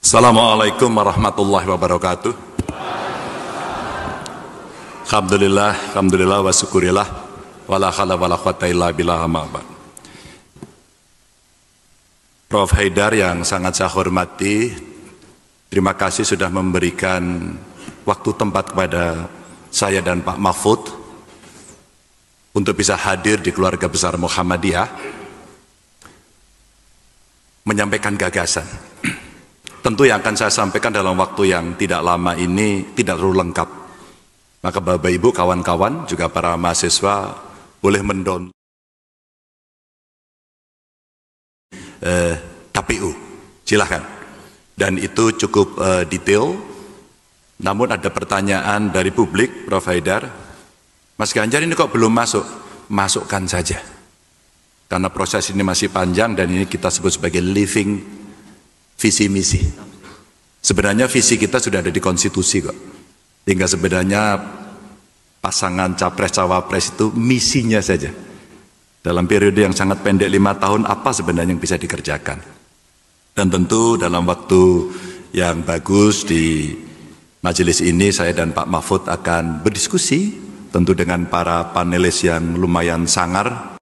Assalamualaikum warahmatullahi wabarakatuh. Alhamdulillah wa syukurillah wala khala wala quwata illa billah amma ba'd. Prof. Haidar yang sangat saya hormati, terima kasih sudah memberikan waktu tempat kepada saya dan Pak Mahfud untuk bisa hadir di keluarga besar Muhammadiyah menyampaikan gagasan. Tentu yang akan saya sampaikan dalam waktu yang tidak lama ini tidak terlalu lengkap. Maka Bapak Ibu, kawan-kawan, juga para mahasiswa boleh mendownload KPU, silahkan. Dan itu cukup detail. Namun ada pertanyaan dari publik, Prof. Haidar, Mas Ganjar ini kok belum masuk? Masukkan saja. Karena proses ini masih panjang dan ini kita sebut sebagai living visi misi. Sebenarnya visi kita sudah ada di konstitusi kok. Tinggal sebenarnya pasangan capres-cawapres itu misinya saja. Dalam periode yang sangat pendek 5 tahun apa sebenarnya yang bisa dikerjakan. Dan tentu dalam waktu yang bagus di majelis ini saya dan Pak Mahfud akan berdiskusi tentu dengan para panelis yang lumayan sangar.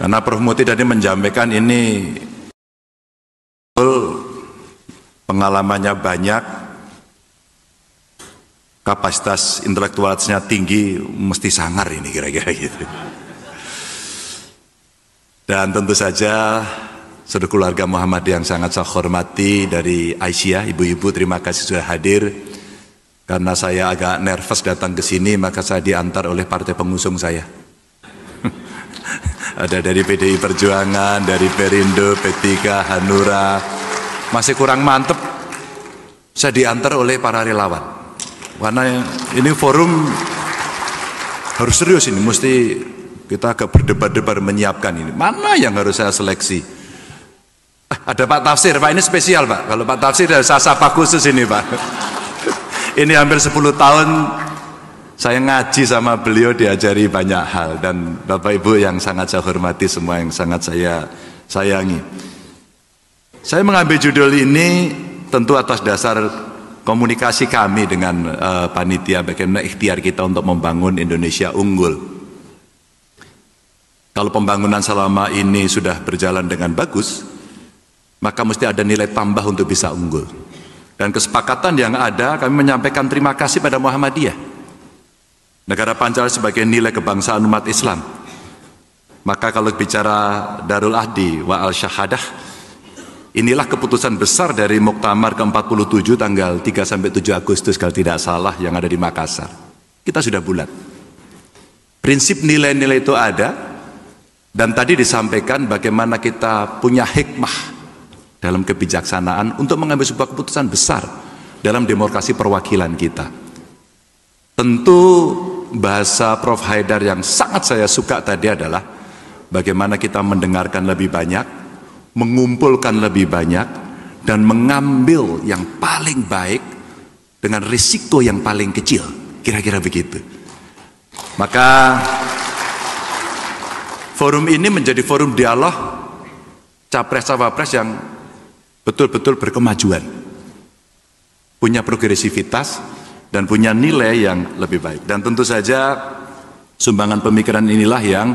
Karena Prof. Muti tadi menjampaikan ini pengalamannya banyak, kapasitas intelektualitasnya tinggi, mesti sangar ini kira-kira gitu. Dan tentu saja saudara keluarga Muhammadiyah yang sangat saya hormati dari Aisyah, ibu-ibu terima kasih sudah hadir. Karena saya agak nervous datang ke sini, maka saya diantar oleh partai pengusung saya. Ada dari PDI Perjuangan, dari Perindo, P3, Hanura. Masih kurang mantep, saya diantar oleh para relawan. Karena ini forum harus serius ini, mesti kita agak berdebat-debat menyiapkan ini. Mana yang harus saya seleksi? Ada Pak Tafsir, Pak ini spesial Pak. Kalau Pak Tafsir ada saya sapa khusus ini Pak. Ini hampir 10 tahun saya ngaji sama beliau, diajari banyak hal. Dan Bapak Ibu yang sangat saya hormati semua, yang sangat saya sayangi. Saya mengambil judul ini tentu atas dasar komunikasi kami dengan panitia, bagaimana ikhtiar kita untuk membangun Indonesia unggul. Kalau pembangunan selama ini sudah berjalan dengan bagus, maka mesti ada nilai tambah untuk bisa unggul. Dan kesepakatan yang ada, kami menyampaikan terima kasih pada Muhammadiyah. Negara Pancasila sebagai nilai kebangsaan umat Islam. Maka kalau bicara Darul Ahdi wa al-Syahadah, inilah keputusan besar dari Muktamar ke-47 tanggal 3-7 Agustus kalau tidak salah yang ada di Makassar. Kita sudah bulat. Prinsip nilai-nilai itu ada, dan tadi disampaikan bagaimana kita punya hikmah dalam kebijaksanaan untuk mengambil sebuah keputusan besar dalam demokrasi perwakilan kita. Tentu bahasa Prof. Haidar yang sangat saya suka tadi adalah bagaimana kita mendengarkan lebih banyak, mengumpulkan lebih banyak, dan mengambil yang paling baik dengan risiko yang paling kecil. Kira-kira begitu. Maka forum ini menjadi forum dialog capres-cawapres yang betul-betul berkemajuan, punya progresivitas, dan punya nilai yang lebih baik. Dan tentu saja sumbangan pemikiran inilah yang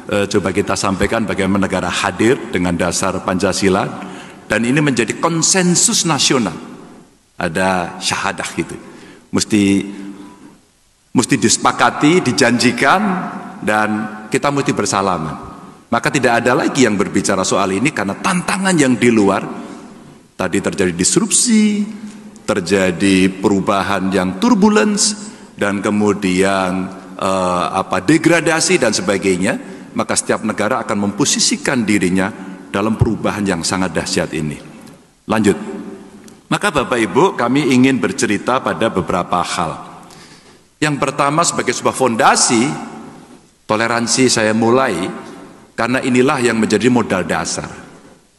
coba kita sampaikan bagaimana negara hadir dengan dasar Pancasila, dan ini menjadi konsensus nasional. Ada syahadah gitu, mesti disepakati, dijanjikan, dan kita mesti bersalaman. Maka tidak ada lagi yang berbicara soal ini karena tantangan yang di luar. Tadi terjadi disrupsi, terjadi perubahan yang turbulence, dan kemudian degradasi dan sebagainya. Maka setiap negara akan memposisikan dirinya dalam perubahan yang sangat dahsyat ini. Lanjut. Maka Bapak Ibu, kami ingin bercerita pada beberapa hal. Yang pertama, sebagai sebuah fondasi toleransi saya mulai karena inilah yang menjadi modal dasar.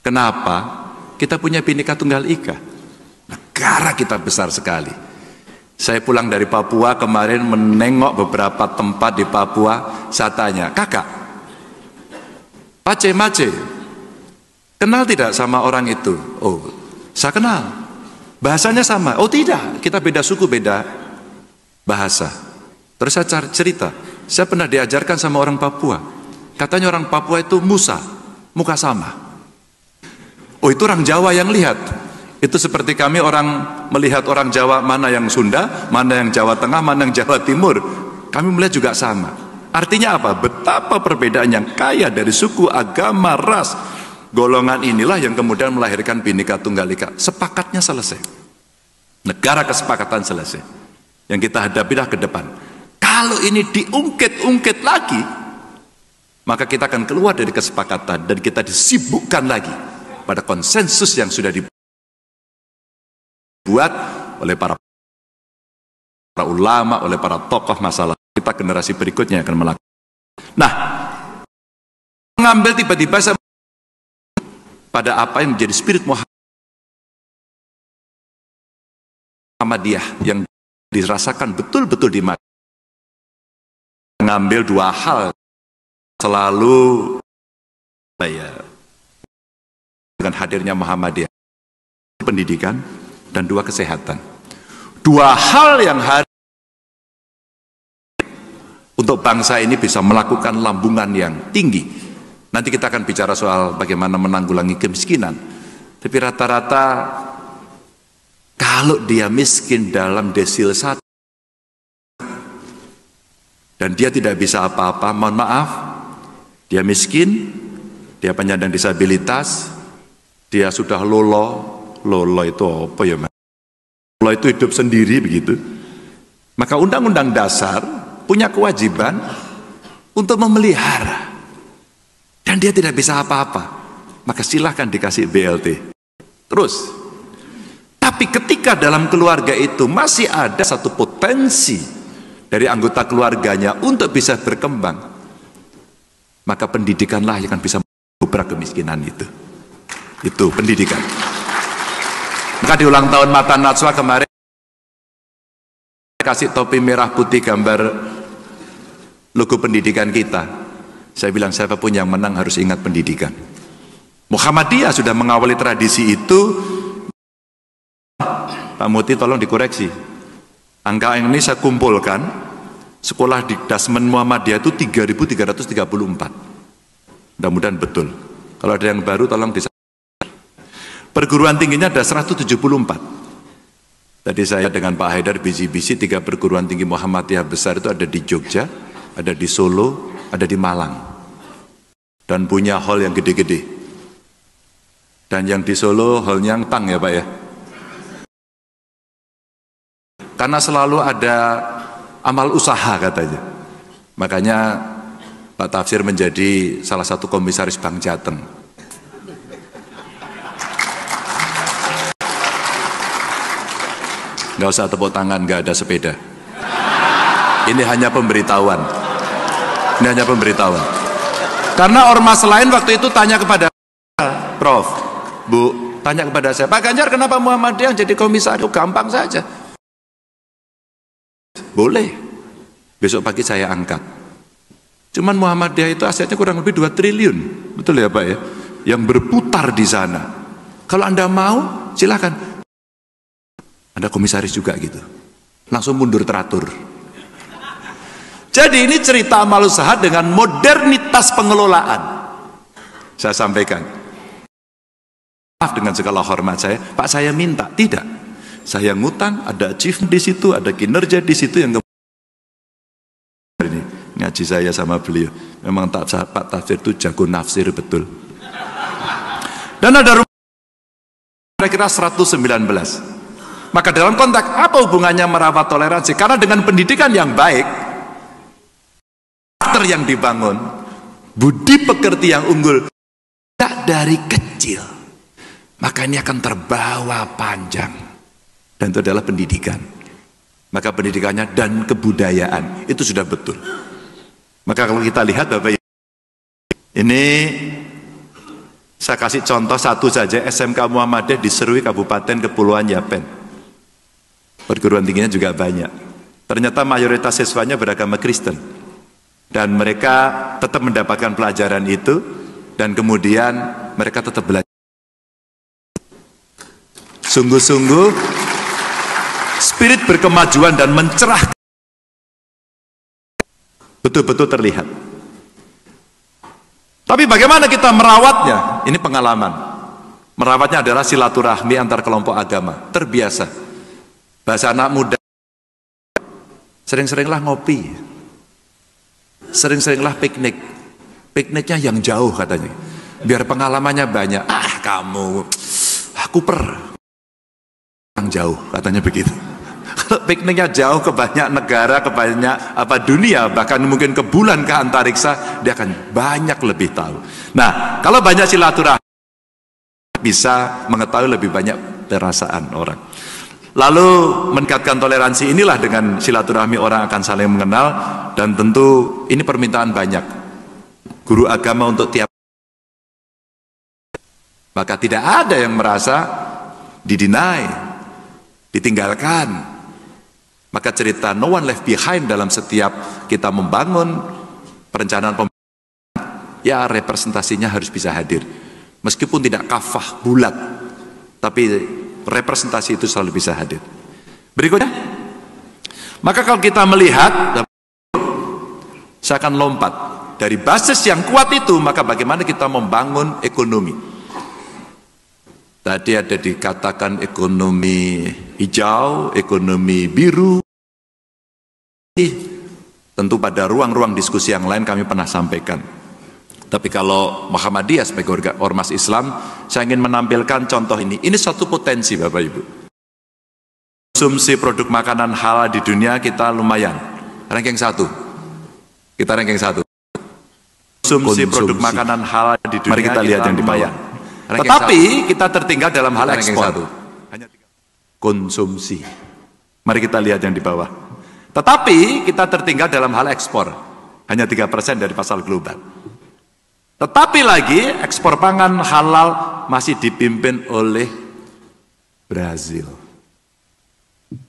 Kenapa? Kita punya Bhinneka Tunggal Ika. Negara kita besar sekali. Saya pulang dari Papua kemarin menengok beberapa tempat di Papua. Saya tanya, kakak, Pace Mace, kenal tidak sama orang itu? Oh, saya kenal. Bahasanya sama? Oh tidak, kita beda suku, beda bahasa. Terus saya cerita, saya pernah diajarkan sama orang Papua. Katanya orang Papua itu Musa, muka sama. Oh itu orang Jawa yang lihat. Itu seperti kami orang melihat orang Jawa, mana yang Sunda, mana yang Jawa Tengah, mana yang Jawa Timur. Kami melihat juga sama. Artinya apa? Betapa perbedaan yang kaya dari suku, agama, ras, golongan inilah yang kemudian melahirkan Bhinneka Tunggal Ika. Sepakatnya selesai. Negara kesepakatan selesai. Yang kita hadapilah ke depan. Kalau ini diungkit-ungkit lagi, maka kita akan keluar dari kesepakatan dan kita disibukkan lagi pada konsensus yang sudah dibuat oleh para ulama, oleh para tokoh masalah. Kita generasi berikutnya akan melakukan. Nah, mengambil tiba-tiba pada apa yang menjadi spirit Muhammadiyah yang dirasakan betul-betul di mata. Mengambil dua hal selalu dengan hadirnya Muhammadiyah, pendidikan dan dua kesehatan. Dua hal yang untuk bangsa ini bisa melakukan lambungan yang tinggi. Nanti kita akan bicara soal bagaimana menanggulangi kemiskinan. Tapi rata-rata kalau dia miskin dalam desil 1 dan dia tidak bisa apa-apa, mohon maaf, dia miskin, dia penyandang disabilitas, dia sudah lolo itu apa ya? Lolo itu hidup sendiri begitu. Maka Undang-Undang Dasar punya kewajiban untuk memelihara, dan dia tidak bisa apa-apa, maka silahkan dikasih BLT terus. Tapi ketika dalam keluarga itu masih ada satu potensi dari anggota keluarganya untuk bisa berkembang, maka pendidikanlah yang akan bisa mengubrak kemiskinan itu pendidikan. Maka di ulang tahun Mata Najwa kemarin kasih topi merah putih gambar logo pendidikan kita. Saya bilang siapapun yang menang harus ingat pendidikan. Muhammadiyah sudah mengawali tradisi itu. Pak Muti tolong dikoreksi. Angka ini saya kumpulkan. Sekolah di Dasmen Muhammadiyah itu 3.334. Mudah-mudahan betul. Kalau ada yang baru tolong disampaikan. Perguruan tingginya ada 174. Tadi saya dengan Pak Haidar bisi-bisi 3 perguruan tinggi Muhammadiyah besar itu ada di Jogja, ada di Solo, ada di Malang, dan punya hall yang gede-gede. Dan yang di Solo hallnya tang ya Pak ya, karena selalu ada amal usaha katanya. Makanya Pak Tafsir menjadi salah satu komisaris Bank Jateng. Nggak usah tepuk tangan, nggak ada sepeda. Ini hanya pemberitahuan. Ini hanya pemberitahuan. Karena ormas lain waktu itu tanya kepada Prof, Bu, tanya kepada saya, Pak Ganjar kenapa Muhammadiyah jadi komisaris? Gampang saja. Boleh. Besok pagi saya angkat. Cuman Muhammadiyah itu asetnya kurang lebih 2 triliun. Betul ya Pak ya? Yang berputar di sana. Kalau Anda mau, silakan. Anda komisaris juga gitu. Langsung mundur teratur. Jadi ini cerita amal usaha dengan modernitas pengelolaan. Saya sampaikan. Maaf dengan segala hormat saya, Pak saya minta. Tidak. Saya ngutang, ada achievement di situ, ada kinerja di situ yang ini ngaji saya sama beliau. Memang Pak Tafsir itu jago nafsir betul. Dan ada rumah kira-kira 119. Maka dalam konteks apa hubungannya merawat toleransi? Karena dengan pendidikan yang baik, karakter yang dibangun, budi pekerti yang unggul, tidak dari kecil, maka ini akan terbawa panjang. Dan itu adalah pendidikan. Maka pendidikannya dan kebudayaan itu sudah betul. Maka kalau kita lihat Bapak Ibu, ini saya kasih contoh satu saja, SMK Muhammadiyah di Serui Kabupaten Kepulauan Yapen. Perguruan tingginya juga banyak. Ternyata mayoritas siswanya beragama Kristen. Dan mereka tetap mendapatkan pelajaran itu dan kemudian mereka tetap belajar. Sungguh-sungguh spirit berkemajuan dan mencerahkan betul-betul terlihat. Tapi bagaimana kita merawatnya? Ini pengalaman. Merawatnya adalah silaturahmi antar kelompok agama. Terbiasa. Bahasa anak muda, sering-seringlah ngopi, sering-seringlah piknik. Pikniknya yang jauh katanya, biar pengalamannya banyak. Kamu, aku yang jauh katanya begitu. Kalau pikniknya jauh ke banyak negara, ke banyak dunia, bahkan mungkin ke bulan, ke antariksa, dia akan banyak lebih tahu. Nah, kalau banyak silaturahmi bisa mengetahui lebih banyak perasaan orang. Lalu meningkatkan toleransi inilah dengan silaturahmi orang akan saling mengenal, dan tentu ini permintaan banyak guru agama untuk tiap. Maka tidak ada yang merasa didinai, ditinggalkan. Maka cerita no one left behind dalam setiap kita membangun perencanaan pembangunan, ya representasinya harus bisa hadir. Meskipun tidak kafah bulat, tapi representasi itu selalu bisa hadir. Berikutnya, maka kalau kita melihat, saya akan lompat dari basis yang kuat itu, maka bagaimana kita membangun ekonomi. Tadi ada dikatakan ekonomi hijau, ekonomi biru. Tentu pada ruang-ruang diskusi yang lain kami pernah sampaikan. Tapi kalau Muhammadiyah sebagai ormas Islam, saya ingin menampilkan contoh ini. Ini suatu potensi Bapak Ibu. Konsumsi produk makanan halal di dunia kita lumayan. Ranking 1. Kita ranking 1. Konsumsi produk makanan halal di dunia. Mari kita lihat yang di bawah. Tetapi kita tertinggal dalam hal ekspor. Hanya konsumsi. Mari kita lihat yang di bawah. Tetapi kita tertinggal dalam hal ekspor. Hanya 3% dari pasar global. Tetapi lagi ekspor pangan halal masih dipimpin oleh Brazil.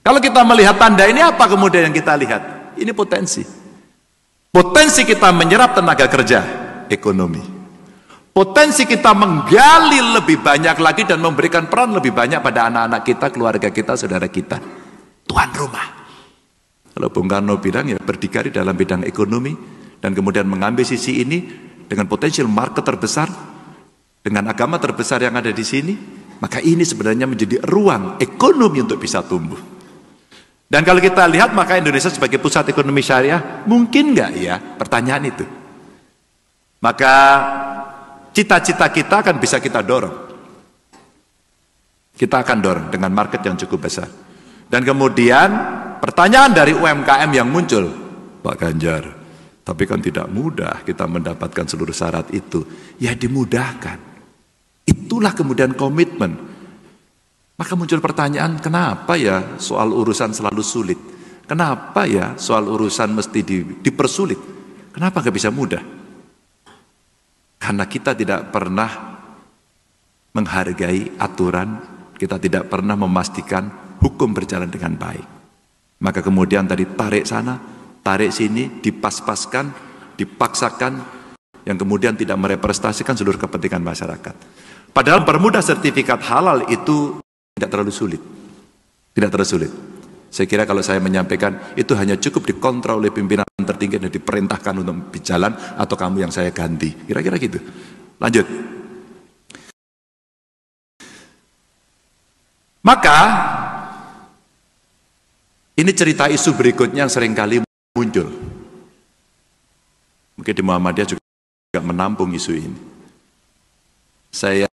Kalau kita melihat tanda ini, apa kemudian yang kita lihat? Ini potensi. Potensi kita menyerap tenaga kerja, ekonomi. Potensi kita menggali lebih banyak lagi dan memberikan peran lebih banyak pada anak-anak kita, keluarga kita, saudara kita. Tuan rumah. Kalau Bung Karno bilang ya berdikari dalam bidang ekonomi dan kemudian mengambil sisi ini dengan potensial market terbesar, dengan agama terbesar yang ada di sini, maka ini sebenarnya menjadi ruang ekonomi untuk bisa tumbuh. Dan kalau kita lihat, maka Indonesia sebagai pusat ekonomi syariah, mungkin nggak ya? Pertanyaan itu. Maka cita-cita kita akan bisa kita dorong. Kita akan dorong dengan market yang cukup besar. Dan kemudian pertanyaan dari UMKM yang muncul, Pak Ganjar, tapi kan tidak mudah kita mendapatkan seluruh syarat itu. Ya dimudahkan. Itulah kemudian komitmen. Maka muncul pertanyaan, kenapa ya soal urusan selalu sulit? Kenapa ya soal urusan mesti dipersulit? Kenapa gak bisa mudah? Karena kita tidak pernah menghargai aturan, kita tidak pernah memastikan hukum berjalan dengan baik. Maka kemudian tadi tarik sana, tarik sini, dipas-paskan, dipaksakan, yang kemudian tidak merepresentasikan seluruh kepentingan masyarakat. Padahal permudah sertifikat halal itu tidak terlalu sulit. Tidak terlalu sulit. Saya kira kalau saya menyampaikan, itu hanya cukup dikontrol oleh pimpinan tertinggi dan diperintahkan untuk berjalan, atau kamu yang saya ganti. Kira-kira gitu. Lanjut. Maka, ini cerita isu berikutnya yang seringkali muncul. Mungkin di Muhammadiyah juga menampung isu ini. Saya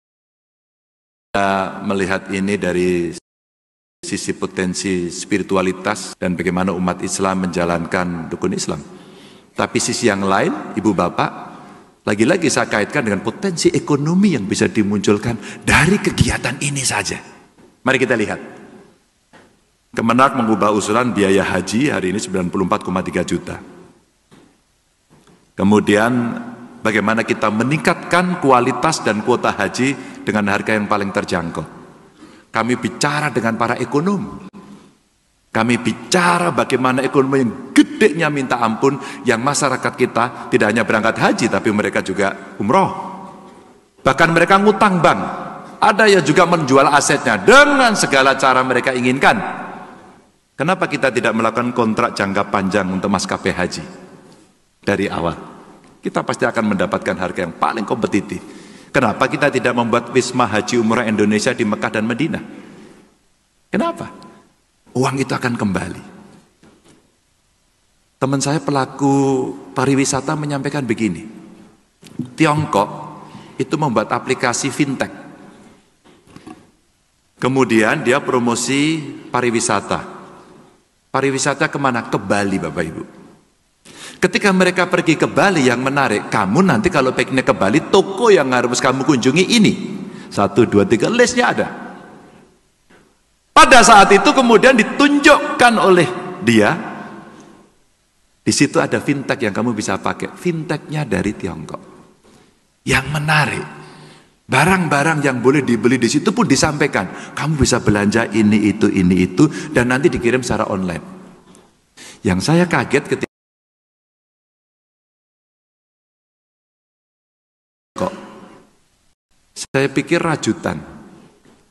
melihat ini dari sisi potensi spiritualitas dan bagaimana umat Islam menjalankan rukun Islam. Tapi sisi yang lain, Ibu Bapak, lagi-lagi saya kaitkan dengan potensi ekonomi yang bisa dimunculkan dari kegiatan ini saja. Mari kita lihat. Kemenak mengubah usulan biaya haji hari ini 94,3 juta. Kemudian bagaimana kita meningkatkan kualitas dan kuota haji dengan harga yang paling terjangkau. Kami bicara dengan para ekonom. Kami bicara bagaimana ekonomi yang gedenya minta ampun, yang masyarakat kita tidak hanya berangkat haji, tapi mereka juga umroh. Bahkan mereka ngutang bank. Ada yang juga menjual asetnya dengan segala cara mereka inginkan. Kenapa kita tidak melakukan kontrak jangka panjang untuk maskapai haji dari awal? Kita pasti akan mendapatkan harga yang paling kompetitif. Kenapa kita tidak membuat wisma haji umrah Indonesia di Mekah dan Madinah? Kenapa? Uang itu akan kembali. Teman saya pelaku pariwisata menyampaikan begini, Tiongkok itu membuat aplikasi fintech. Kemudian dia promosi pariwisata. Pariwisata kemana? Ke Bali, Bapak Ibu. Ketika mereka pergi ke Bali, yang menarik, kamu nanti kalau pengen ke Bali, toko yang harus kamu kunjungi ini. 1, 2, 3, listnya ada. Pada saat itu kemudian ditunjukkan oleh dia, di situ ada fintech yang kamu bisa pakai. Fintechnya dari Tiongkok. Yang menarik, barang-barang yang boleh dibeli di situ pun disampaikan. Kamu bisa belanja ini, itu, dan nanti dikirim secara online. Yang saya kaget ketika saya pikir rajutan,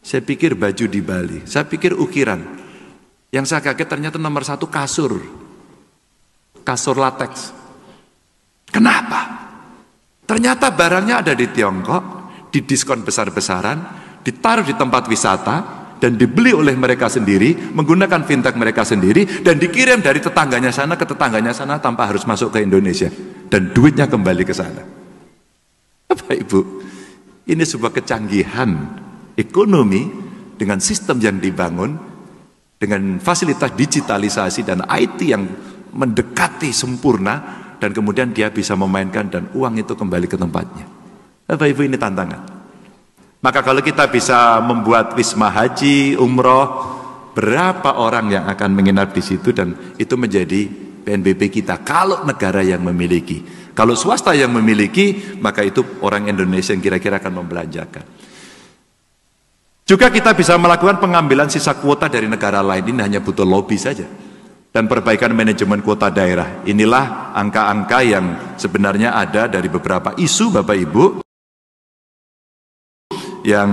saya pikir baju di Bali, saya pikir ukiran. Yang saya kaget ternyata nomor 1 kasur latex. Kenapa? Ternyata barangnya ada di Tiongkok, didiskon besar-besaran, ditaruh di tempat wisata, dan dibeli oleh mereka sendiri, menggunakan fintech mereka sendiri, dan dikirim dari tetangganya sana ke tetangganya sana tanpa harus masuk ke Indonesia. Dan duitnya kembali ke sana. Bapak Ibu, ini sebuah kecanggihan ekonomi dengan sistem yang dibangun, dengan fasilitas digitalisasi dan IT yang mendekati sempurna, dan kemudian dia bisa memainkan dan uang itu kembali ke tempatnya. Bapak Ibu, ini tantangan. Maka kalau kita bisa membuat wisma haji, umroh, berapa orang yang akan menginap di situ, dan itu menjadi PNBP kita kalau negara yang memiliki. Kalau swasta yang memiliki, maka itu orang Indonesia yang kira-kira akan membelanjakan. Juga kita bisa melakukan pengambilan sisa kuota dari negara lain, ini hanya butuh lobby saja. Dan perbaikan manajemen kuota daerah. Inilah angka-angka yang sebenarnya ada dari beberapa isu Bapak Ibu yang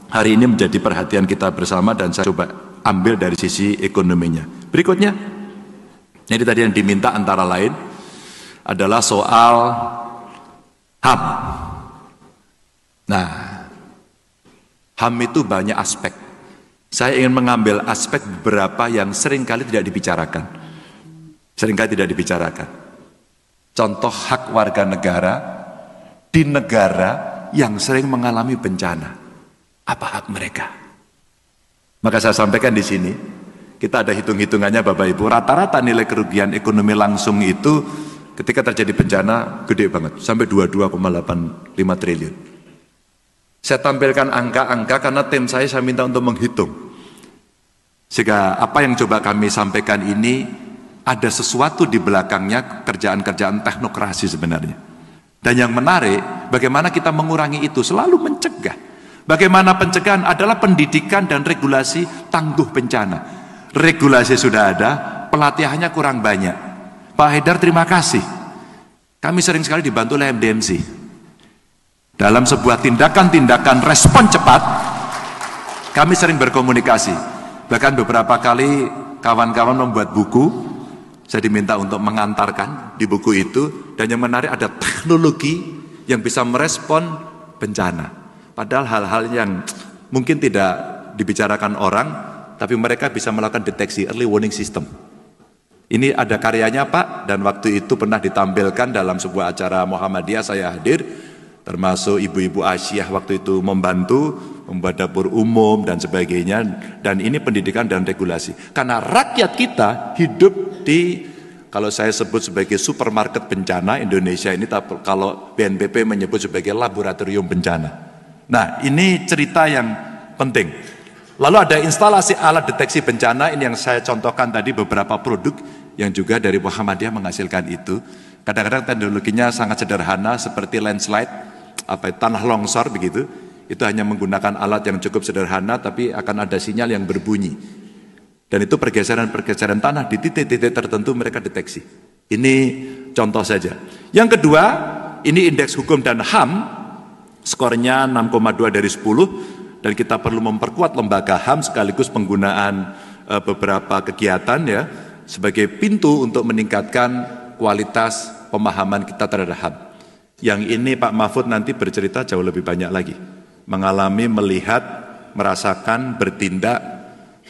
hari ini menjadi perhatian kita bersama, dan saya coba ambil dari sisi ekonominya. Berikutnya, jadi tadi yang diminta antara lain adalah soal HAM. Nah, HAM itu banyak aspek. Saya ingin mengambil aspek beberapa yang seringkali tidak dibicarakan. Contoh hak warga negara di negara yang sering mengalami bencana. Apa hak mereka? Maka saya sampaikan di sini, kita ada hitung-hitungannya Bapak Ibu. Rata-rata nilai kerugian ekonomi langsung itu ketika terjadi bencana gede banget, sampai 22,85 triliun. Saya tampilkan angka-angka karena tim saya minta untuk menghitung. Sehingga apa yang coba kami sampaikan ini ada sesuatu di belakangnya, kerjaan-kerjaan teknokrasi sebenarnya. Dan yang menarik, bagaimana kita mengurangi itu, selalu mencegah. Bagaimana pencegahan adalah pendidikan dan regulasi tangguh bencana. Regulasi sudah ada, pelatihannya kurang banyak. Pak Haidar, terima kasih. Kami sering sekali dibantu oleh MDMC. Dalam sebuah tindakan-tindakan respon cepat, kami sering berkomunikasi. Bahkan beberapa kali kawan-kawan membuat buku, saya diminta untuk mengantarkan di buku itu, dan yang menarik ada teknologi yang bisa merespon bencana. Padahal hal-hal yang mungkin tidak dibicarakan orang, tapi mereka bisa melakukan deteksi, early warning system. Ini ada karyanya Pak, dan waktu itu pernah ditampilkan dalam sebuah acara Muhammadiyah, saya hadir, termasuk ibu-ibu Asyah waktu itu membantu, membuat dapur umum dan sebagainya, dan ini pendidikan dan regulasi. Karena rakyat kita hidup di, kalau saya sebut sebagai supermarket bencana Indonesia ini, kalau BNPB menyebut sebagai laboratorium bencana. Nah, ini cerita yang penting. Lalu ada instalasi alat deteksi bencana, ini yang saya contohkan tadi beberapa produk yang juga dari Muhammadiyah menghasilkan itu. Kadang-kadang teknologinya sangat sederhana seperti landslide, tanah longsor begitu. Itu hanya menggunakan alat yang cukup sederhana, tapi akan ada sinyal yang berbunyi. Dan itu pergeseran-pergeseran tanah di titik-titik tertentu mereka deteksi. Ini contoh saja. Yang kedua, ini indeks hukum dan HAM. Skornya 6,2 dari 10, dan kita perlu memperkuat lembaga HAM sekaligus penggunaan beberapa kegiatan ya sebagai pintu untuk meningkatkan kualitas pemahaman kita terhadap HAM. Yang ini Pak Mahfud nanti bercerita jauh lebih banyak lagi. Mengalami, melihat, merasakan, bertindak,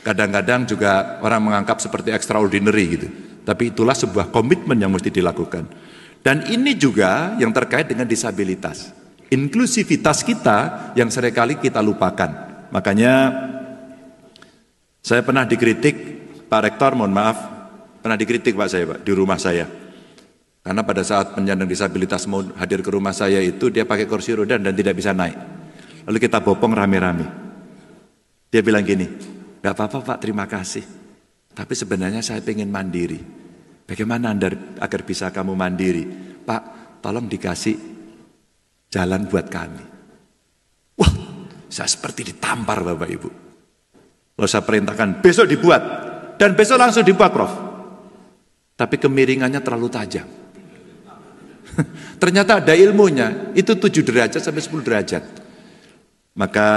kadang-kadang juga orang menganggap seperti extraordinary gitu. Tapi itulah sebuah komitmen yang mesti dilakukan. Dan ini juga yang terkait dengan disabilitas. Inklusivitas kita yang seringkali kita lupakan. Makanya saya pernah dikritik, Pak Rektor mohon maaf, pernah dikritik Pak saya Pak, di rumah saya. Karena pada saat penyandang disabilitas mau hadir ke rumah saya itu dia pakai kursi roda dan tidak bisa naik. Lalu kita bopong rame-rame. Dia bilang gini, "Gak apa-apa Pak, terima kasih. Tapi sebenarnya saya pengen mandiri. Bagaimana Anda agar bisa kamu mandiri? Pak, tolong dikasih jalan buat kami." Wah, saya seperti ditampar Bapak Ibu. Lalu saya perintahkan, besok dibuat. Dan besok langsung dibuat Prof. Tapi kemiringannya terlalu tajam. Ternyata ada ilmunya, itu 7 derajat sampai 10 derajat. Maka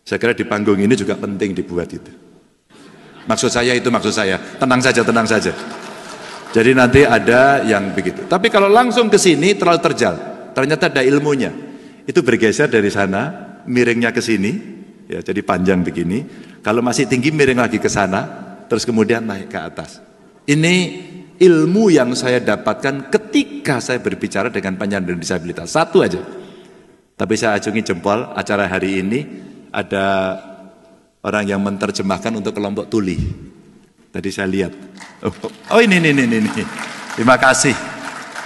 saya kira di panggung ini juga penting dibuat itu. Maksud saya, tenang saja. Jadi nanti ada yang begitu. Tapi kalau langsung ke sini terlalu terjal. Ternyata ada ilmunya. Itu bergeser dari sana, miringnya ke sini, ya jadi panjang begini. Kalau masih tinggi miring lagi ke sana, terus kemudian naik ke atas. Ini ilmu yang saya dapatkan ketika saya berbicara dengan penyandang disabilitas. Satu aja. Tapi saya acungi jempol, acara hari ini ada orang yang menerjemahkan untuk kelompok tuli. Tadi saya lihat. Oh ini. Terima kasih.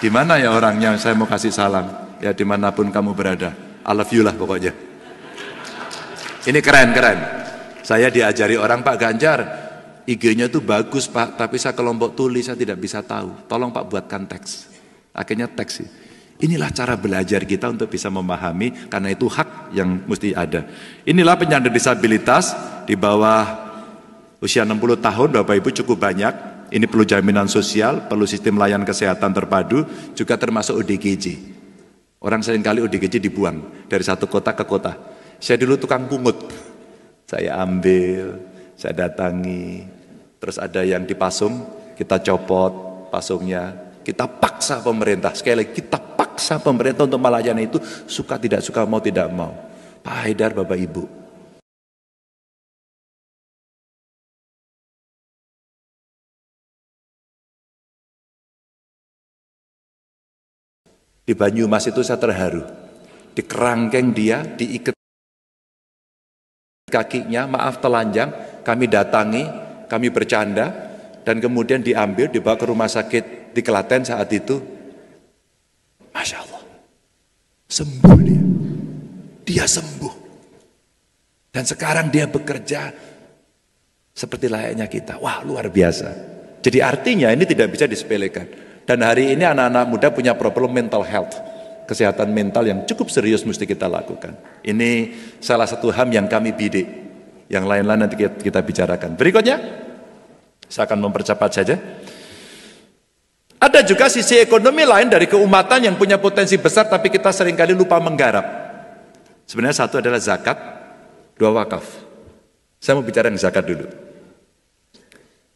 Di mana ya orangnya? Saya mau kasih salam. Ya dimanapun kamu berada. I love you lah pokoknya. Ini keren. Saya diajari orang, Pak Ganjar, IG-nya itu bagus Pak, tapi saya kelompok tuli saya tidak bisa tahu. Tolong Pak buatkan teks. Akhirnya teks. Inilah cara belajar kita untuk bisa memahami, karena itu hak yang mesti ada. Inilah penyandang disabilitas di bawah usia 60 tahun, Bapak Ibu cukup banyak. Ini perlu jaminan sosial, perlu sistem layanan kesehatan terpadu, juga termasuk ODGJ. Orang seringkali ODGJ dibuang dari satu kota ke kota. Saya dulu tukang pungut. Saya ambil, saya datangi, terus ada yang dipasung, kita copot pasungnya, kita paksa pemerintah, sekali lagi kita paksa pemerintah untuk melayani itu, suka tidak suka, mau tidak mau. Pak Haidar, Bapak Ibu, di Banyumas itu saya terharu, di kerangkeng dia, diikat kakinya, maaf telanjang, kami datangi, kami bercanda, dan kemudian diambil, dibawa ke rumah sakit di Klaten saat itu. Masya Allah, sembuh dia sembuh. Dan sekarang dia bekerja seperti layaknya kita. Wah, luar biasa. Jadi artinya ini tidak bisa disepelekan. Dan hari ini anak-anak muda punya problem mental health, kesehatan mental yang cukup serius mesti kita lakukan. Ini salah satu HAM yang kami bidik. Yang lain-lain nanti kita bicarakan. Berikutnya, saya akan mempercepat saja. Ada juga sisi ekonomi lain dari keumatan yang punya potensi besar, tapi kita seringkali lupa menggarap. Sebenarnya satu adalah zakat, dua wakaf. Saya mau bicara yang zakat dulu.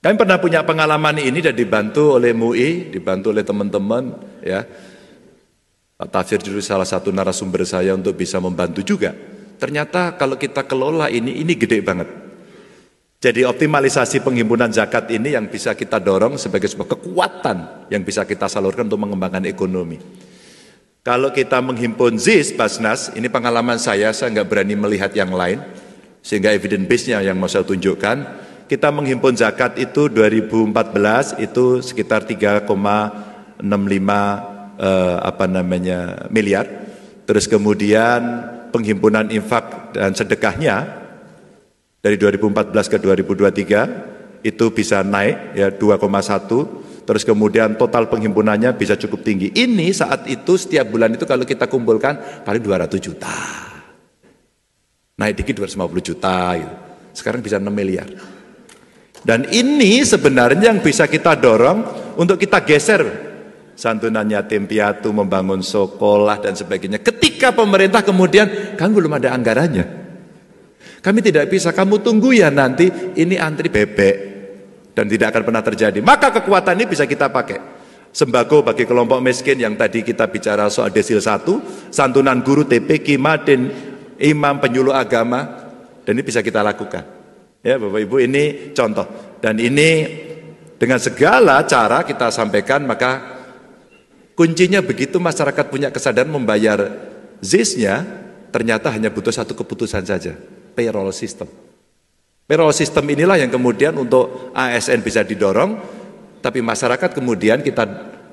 Kami pernah punya pengalaman ini dan dibantu oleh MUI, dibantu oleh teman-teman, ya. Pak Tafsir dulu salah satu narasumber saya untuk bisa membantu juga. Ternyata kalau kita kelola ini gede banget. Jadi optimalisasi penghimpunan zakat ini yang bisa kita dorong sebagai sebuah kekuatan yang bisa kita salurkan untuk mengembangkan ekonomi. Kalau kita menghimpun ZIS, Basnas, ini pengalaman saya nggak berani melihat yang lain, sehingga evidence base-nya yang mau saya tunjukkan. Kita menghimpun zakat itu 2014 itu sekitar 3,65 miliar. Terus kemudian penghimpunan infak dan sedekahnya dari 2014 ke 2023 itu bisa naik ya 2,1. Terus kemudian total penghimpunannya bisa cukup tinggi. Ini saat itu setiap bulan itu kalau kita kumpulkan paling 200 juta. Naik dikit 250 juta gitu. Sekarang bisa 6 miliar. Dan ini sebenarnya yang bisa kita dorong untuk kita geser santunan yatim piatu, membangun sekolah dan sebagainya. Ketika pemerintah kemudian, kami belum ada anggarannya. Kami tidak bisa, kamu tunggu ya nanti ini antri bebek dan tidak akan pernah terjadi. Maka kekuatan ini bisa kita pakai. Sembako bagi kelompok miskin yang tadi kita bicara soal desil 1, santunan guru, TPQ, Madin, imam, penyuluh agama, dan ini bisa kita lakukan. Ya Bapak Ibu, ini contoh. Dan ini dengan segala cara kita sampaikan, maka kuncinya begitu masyarakat punya kesadaran membayar ZIS-nya, ternyata hanya butuh satu keputusan saja, payroll system. Payroll system inilah yang kemudian untuk ASN bisa didorong, tapi masyarakat kemudian kita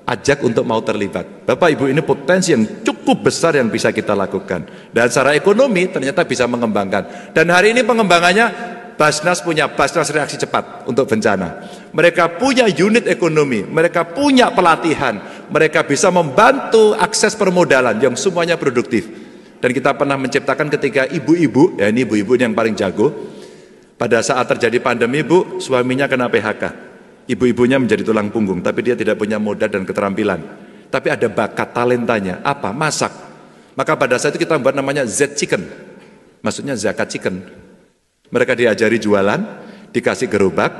ajak untuk mau terlibat. Bapak Ibu, ini potensi yang cukup besar yang bisa kita lakukan. Dan secara ekonomi ternyata bisa mengembangkan. Dan hari ini pengembangannya, Basnas punya Basnas reaksi cepat untuk bencana. Mereka punya unit ekonomi, mereka punya pelatihan, mereka bisa membantu akses permodalan yang semuanya produktif. Dan kita pernah menciptakan ketika ibu-ibu, ya ini ibu-ibu yang paling jago, pada saat terjadi pandemi, Bu, suaminya kena PHK. Ibu-ibunya menjadi tulang punggung, tapi dia tidak punya modal dan keterampilan. Tapi ada bakat talentanya, apa? Masak. Maka pada saat itu kita buat namanya Z-Chicken, maksudnya zakat chicken. Mereka diajari jualan, dikasih gerobak,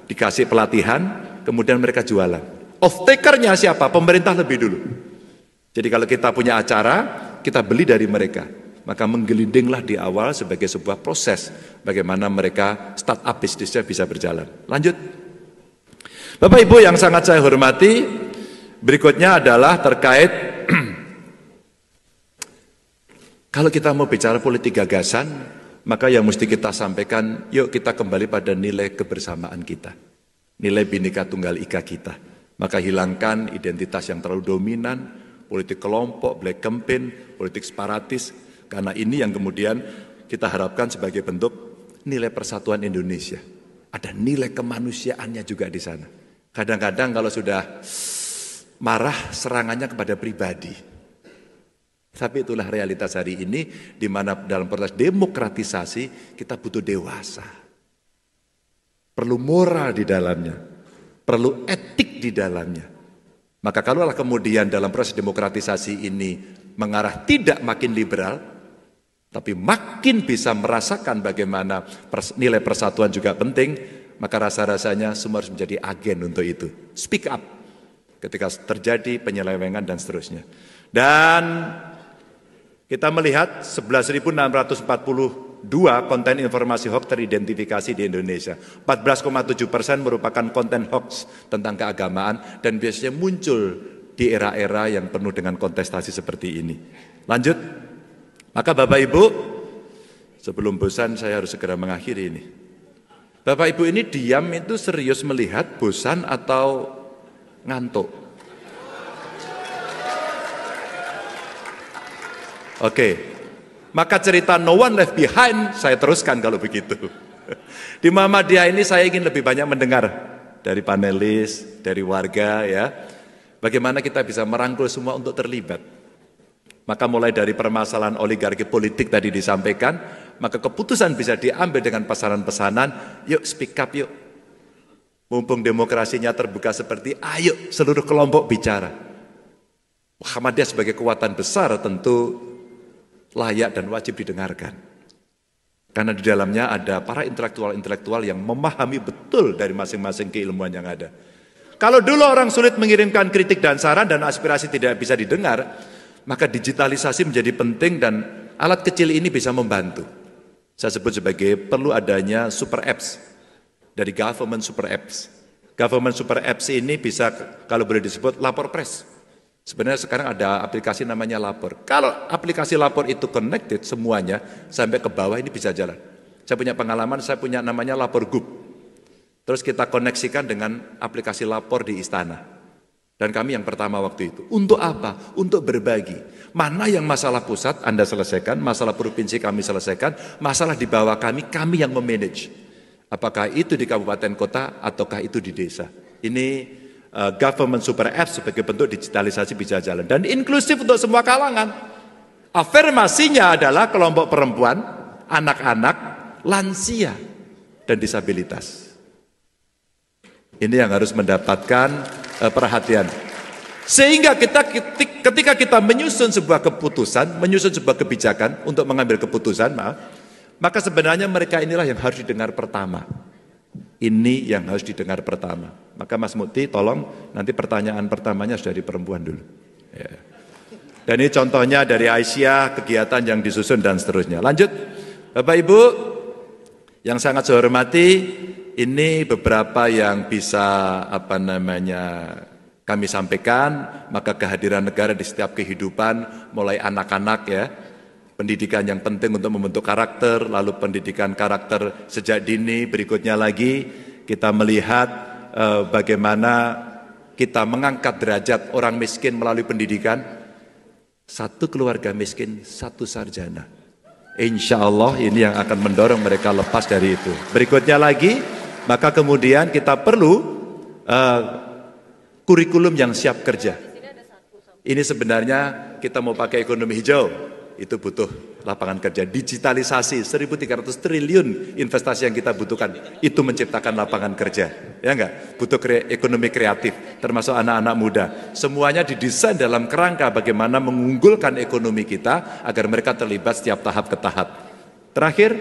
dikasih pelatihan, kemudian mereka jualan. Off-takernya siapa? Pemerintah lebih dulu. Jadi kalau kita punya acara, kita beli dari mereka. Maka menggelindinglah di awal sebagai sebuah proses bagaimana mereka startup bisnisnya bisa berjalan. Lanjut. Bapak Ibu yang sangat saya hormati, berikutnya adalah terkait kalau kita mau bicara politik gagasan, maka yang mesti kita sampaikan, yuk kita kembali pada nilai kebersamaan kita, nilai Bhinneka Tunggal Ika kita. Maka hilangkan identitas yang terlalu dominan, politik kelompok, black campaign, politik separatis, karena ini yang kemudian kita harapkan sebagai bentuk nilai persatuan Indonesia. Ada nilai kemanusiaannya juga di sana. Kadang-kadang kalau sudah marah serangannya kepada pribadi. Tapi itulah realitas hari ini, di mana dalam proses demokratisasi kita butuh dewasa. Perlu moral di dalamnya, perlu etik di dalamnya. Maka kalaulah kemudian dalam proses demokratisasi ini mengarah tidak makin liberal, tapi makin bisa merasakan bagaimana nilai persatuan juga penting, maka rasa-rasanya semua harus menjadi agen untuk itu. Speak up ketika terjadi penyelewengan dan seterusnya. Dan kita melihat 11.642 konten informasi hoax teridentifikasi di Indonesia. 14,7% merupakan konten hoax tentang keagamaan dan biasanya muncul di era-era yang penuh dengan kontestasi seperti ini. Lanjut. Maka Bapak Ibu, sebelum bosan saya harus segera mengakhiri ini. Bapak Ibu ini diam itu serius melihat bosan atau ngantuk? Oke, maka cerita No One Left Behind saya teruskan kalau begitu. Di Muhammadiyah ini saya ingin lebih banyak mendengar dari panelis, dari warga ya. Bagaimana kita bisa merangkul semua untuk terlibat. Maka mulai dari permasalahan oligarki politik tadi disampaikan, maka keputusan bisa diambil dengan pesanan-pesanan, yuk speak up yuk. Mumpung demokrasinya terbuka seperti, ayo seluruh kelompok bicara. Muhammadiyah sebagai kekuatan besar tentu layak dan wajib didengarkan. Karena di dalamnya ada para intelektual-intelektual yang memahami betul dari masing-masing keilmuan yang ada. Kalau dulu orang sulit mengirimkan kritik dan saran dan aspirasi tidak bisa didengar, maka digitalisasi menjadi penting dan alat kecil ini bisa membantu. Saya sebut sebagai perlu adanya super apps dari government super apps. Government super apps ini bisa kalau boleh disebut lapor press. Sebenarnya sekarang ada aplikasi namanya Lapor. Kalau aplikasi Lapor itu connected semuanya sampai ke bawah ini bisa jalan. Saya punya pengalaman, saya punya namanya Lapor Group. Terus kita koneksikan dengan aplikasi Lapor di Istana. Dan kami yang pertama waktu itu. Untuk apa? Untuk berbagi. Mana yang masalah pusat Anda selesaikan, masalah provinsi kami selesaikan, masalah di bawah kami yang memanage. Apakah itu di kabupaten kota ataukah itu di desa. Ini government super apps sebagai bentuk digitalisasi bisa jalan. Dan inklusif untuk semua kalangan. Afirmasinya adalah kelompok perempuan, anak-anak, lansia, dan disabilitas. Ini yang harus mendapatkan perhatian. Sehingga ketika kita menyusun sebuah keputusan, menyusun sebuah kebijakan untuk mengambil keputusan, maka sebenarnya mereka inilah yang harus didengar pertama. Ini yang harus didengar pertama. Maka Mas Mukti tolong nanti pertanyaan pertamanya dari perempuan dulu. Ya. Dan ini contohnya dari Aisyah, kegiatan yang disusun dan seterusnya. Lanjut, Bapak Ibu yang sangat saya hormati, ini beberapa yang bisa kami sampaikan. Maka kehadiran negara di setiap kehidupan, mulai anak-anak ya, pendidikan yang penting untuk membentuk karakter, lalu pendidikan karakter sejak dini. Berikutnya lagi kita melihat bagaimana kita mengangkat derajat orang miskin melalui pendidikan. Satu keluarga miskin, satu sarjana. Insya Allah ini yang akan mendorong mereka lepas dari itu. Berikutnya lagi, maka kemudian kita perlu kurikulum yang siap kerja. Ini sebenarnya kita mau pakai ekonomi hijau, itu butuh lapangan kerja. Digitalisasi 1.300 triliun investasi yang kita butuhkan, itu menciptakan lapangan kerja. Ya enggak? Butuh ekonomi kreatif, termasuk anak-anak muda. Semuanya didesain dalam kerangka bagaimana mengunggulkan ekonomi kita agar mereka terlibat setiap tahap ke tahap. Terakhir,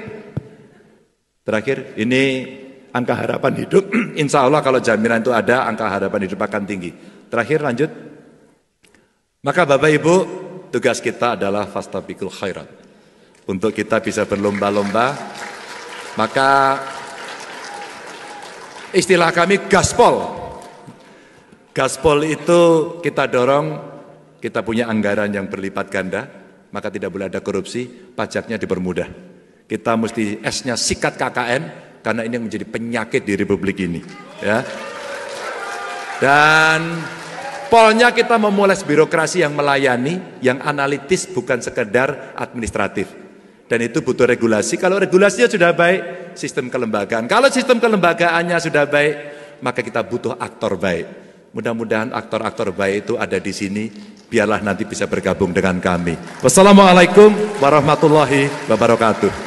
ini angka harapan hidup. Insya Allah kalau jaminan itu ada, angka harapan hidup akan tinggi. Terakhir, lanjut. Maka Bapak Ibu, tugas kita adalah fastabiqul khairat. Untuk kita bisa berlomba-lomba, maka istilah kami gaspol. Gaspol itu kita dorong, kita punya anggaran yang berlipat ganda, maka tidak boleh ada korupsi, pajaknya dipermudah. Kita mesti S-nya sikat KKN, karena ini menjadi penyakit di Republik ini. Ya. Dan polnya kita memoles birokrasi yang melayani, yang analitis, bukan sekedar administratif. Dan itu butuh regulasi. Kalau regulasinya sudah baik, sistem kelembagaan. Kalau sistem kelembagaannya sudah baik, maka kita butuh aktor baik. Mudah-mudahan aktor-aktor baik itu ada di sini. Biarlah nanti bisa bergabung dengan kami. Wassalamualaikum warahmatullahi wabarakatuh.